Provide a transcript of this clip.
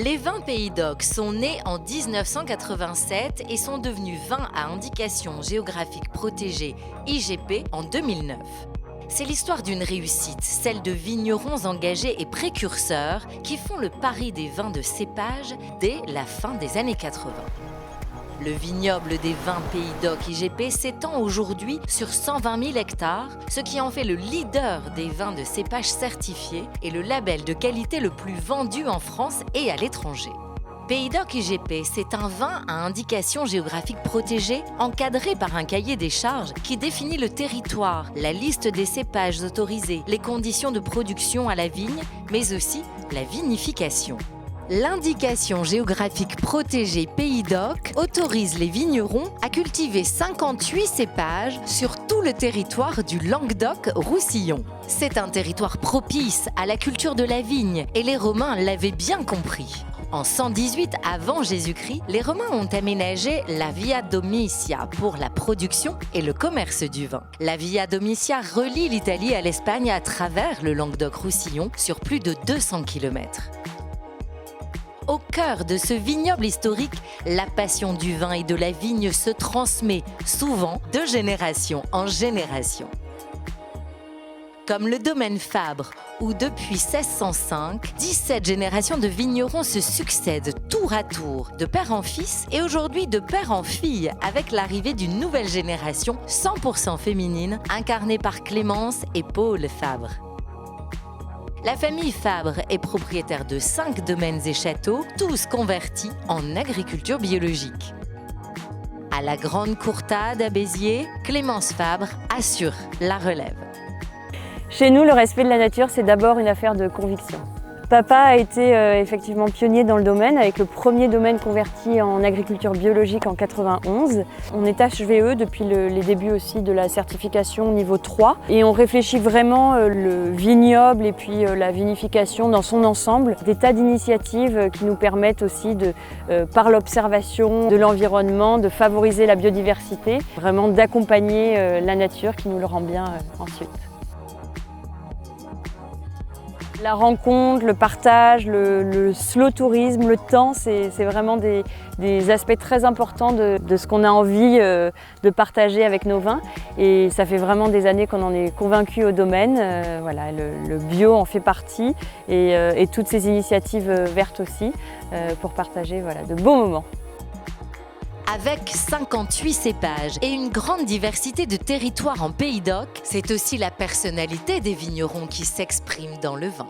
Les vins Pays d'Oc sont nés en 1987 et sont devenus vins à indication géographique protégée IGP en 2009. C'est l'histoire d'une réussite, celle de vignerons engagés et précurseurs qui font le pari des vins de cépage dès la fin des années 80. Le vignoble des vins Pays d'Oc IGP s'étend aujourd'hui sur 120 000 hectares, ce qui en fait le leader des vins de cépage certifiés et le label de qualité le plus vendu en France et à l'étranger. Pays d'Oc IGP, c'est un vin à indication géographique protégée, encadré par un cahier des charges qui définit le territoire, la liste des cépages autorisés, les conditions de production à la vigne, mais aussi la vinification. L'indication géographique protégée Pays d'Oc autorise les vignerons à cultiver 58 cépages sur tout le territoire du Languedoc-Roussillon. C'est un territoire propice à la culture de la vigne et les Romains l'avaient bien compris. En 118 avant Jésus-Christ, les Romains ont aménagé la Via Domitia pour la production et le commerce du vin. La Via Domitia relie l'Italie à l'Espagne à travers le Languedoc-Roussillon sur plus de 200 km. Au cœur de ce vignoble historique, la passion du vin et de la vigne se transmet souvent de génération en génération. Comme le domaine Fabre, où depuis 1605, 17 générations de vignerons se succèdent tour à tour, de père en fils et aujourd'hui de père en fille, avec l'arrivée d'une nouvelle génération 100% féminine, incarnée par Clémence et Paul Fabre. La famille Fabre est propriétaire de 5 domaines et châteaux, tous convertis en agriculture biologique. À la Grande Courtade à Béziers, Clémence Fabre assure la relève. Chez nous, le respect de la nature, c'est d'abord une affaire de conviction. Papa a été effectivement pionnier dans le domaine, avec le premier domaine converti en agriculture biologique en 91. On est HVE depuis les débuts aussi de la certification niveau 3 et on réfléchit vraiment le vignoble et puis la vinification dans son ensemble. Des tas d'initiatives qui nous permettent aussi par l'observation de l'environnement, de favoriser la biodiversité, vraiment d'accompagner la nature qui nous le rend bien ensuite. La rencontre, le partage, le slow tourisme, le temps, c'est vraiment des aspects très importants de ce qu'on a envie de partager avec nos vins. Et ça fait vraiment des années qu'on en est convaincus au domaine. Voilà, le bio en fait partie et toutes ces initiatives vertes aussi pour partager voilà, de beaux moments. Avec 58 cépages et une grande diversité de territoires en Pays d'Oc, c'est aussi la personnalité des vignerons qui s'exprime dans le vin.